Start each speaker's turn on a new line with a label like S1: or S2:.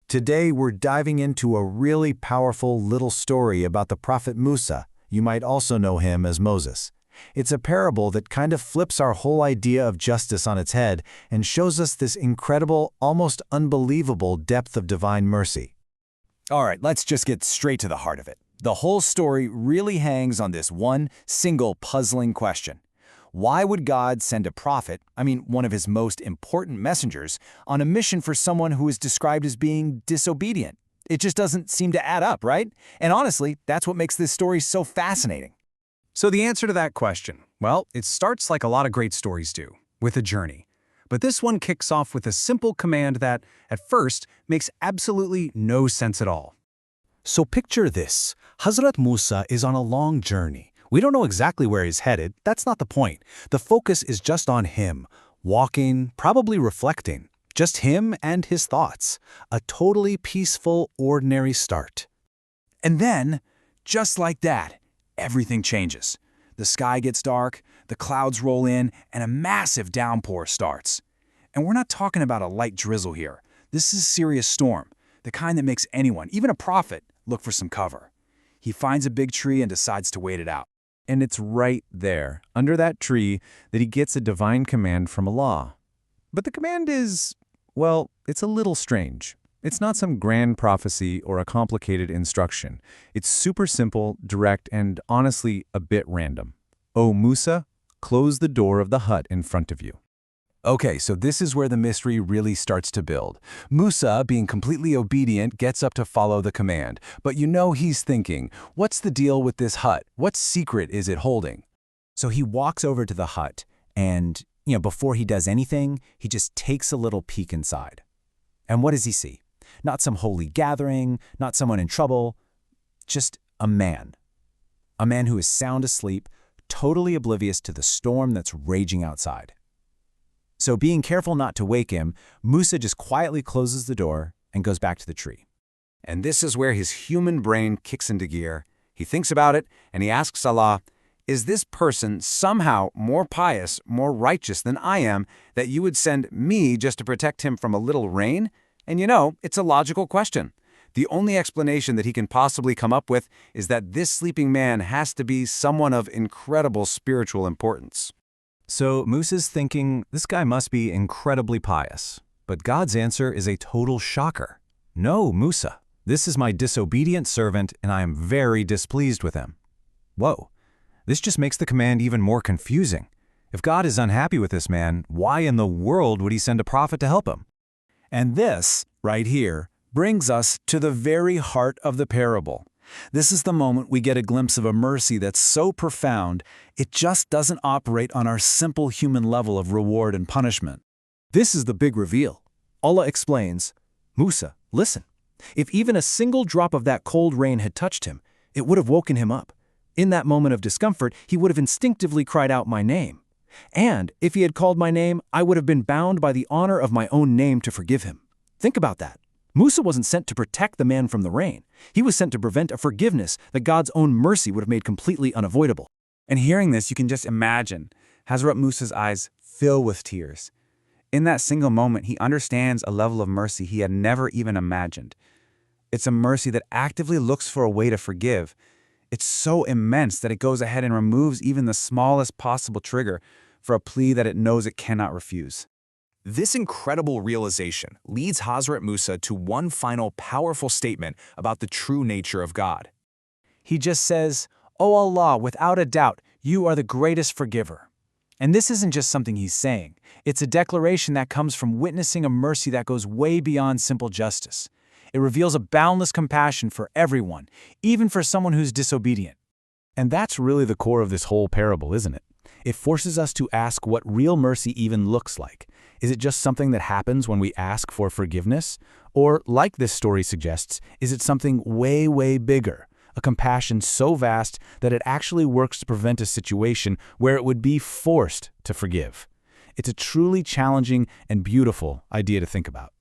S1: Today we're diving into a really powerful little story about the prophet Musa. You might also know him as Moses. It's a parable that kind of flips our whole idea of justice on its head and shows us this incredible, almost unbelievable depth of divine mercy.
S2: All right, let's just get straight to the heart of it. The whole story really hangs on this one single puzzling question. Why would God send a prophet, one of his most important messengers, on a mission for someone who is described as being disobedient? It just doesn't seem to add up, right? And honestly, that's what makes this story so fascinating.
S3: So the answer to that question, well, it starts like a lot of great stories do, with a journey. But this one kicks off with a simple command that, at first, makes absolutely no sense at all.
S1: So picture this. Hazrat Musa is on a long journey. We don't know exactly where he's headed. That's not the point. The focus is just on him, walking, probably reflecting. Just him and his thoughts. A totally peaceful, ordinary start.
S2: And then, just like that, everything changes. The sky gets dark, the clouds roll in, and a massive downpour starts. And we're not talking about a light drizzle here. This is a serious storm, the kind that makes anyone, even a prophet, look for some cover. He finds a big tree and decides to wait it out.
S4: And it's right there, under that tree, that he gets a divine command from Allah. But the command is, well, it's a little strange. It's not some grand prophecy or a complicated instruction. It's super simple, direct, and honestly a bit random. "O Musa, close the door of the hut in front of you."
S1: Okay, so this is where the mystery really starts to build. Musa, being completely obedient, gets up to follow the command. But he's thinking, what's the deal with this hut? What secret is it holding?
S2: So he walks over to the hut, and, before he does anything, he just takes a little peek inside. And what does he see? Not some holy gathering, not someone in trouble, just a man. A man who is sound asleep, totally oblivious to the storm that's raging outside. So being careful not to wake him, Musa just quietly closes the door and goes back to the tree.
S5: And this is where his human brain kicks into gear. He thinks about it, and he asks Allah, is this person somehow more pious, more righteous than I am, that you would send me just to protect him from a little rain? And it's a logical question. The only explanation that he can possibly come up with is that this sleeping man has to be someone of incredible spiritual importance.
S4: So Musa's thinking, this guy must be incredibly pious. But God's answer is a total shocker. "No, Musa, this is my disobedient servant, and I am very displeased with him." Whoa, this just makes the command even more confusing. If God is unhappy with this man, why in the world would he send a prophet to help him?
S2: And this, right here, brings us to the very heart of the parable. This is the moment we get a glimpse of a mercy that's so profound, it just doesn't operate on our simple human level of reward and punishment. This is the big reveal. Allah explains, "Musa, listen. If even a single drop of that cold rain had touched him, it would have woken him up. In that moment of discomfort, he would have instinctively cried out my name. And if he had called my name, I would have been bound by the honor of my own name to forgive him." Think about that. Musa wasn't sent to protect the man from the rain. He was sent to prevent a forgiveness that God's own mercy would have made completely unavoidable. And hearing this, you can just imagine Hazrat Musa's eyes fill with tears. In that single moment, he understands a level of mercy he had never even imagined. It's a mercy that actively looks for a way to forgive. It's so immense that it goes ahead and removes even the smallest possible trigger for a plea that it knows it cannot refuse.
S6: This incredible realization leads Hazrat Musa to one final powerful statement about the true nature of God.
S2: He just says, "O Allah, without a doubt, you are the greatest forgiver." And this isn't just something he's saying. It's a declaration that comes from witnessing a mercy that goes way beyond simple justice. It reveals a boundless compassion for everyone, even for someone who's disobedient.
S1: And that's really the core of this whole parable, isn't it? It forces us to ask what real mercy even looks like. Is it just something that happens when we ask for forgiveness? Or, like this story suggests, is it something way, way bigger? A compassion so vast that it actually works to prevent a situation where it would be forced to forgive. It's a truly challenging and beautiful idea to think about.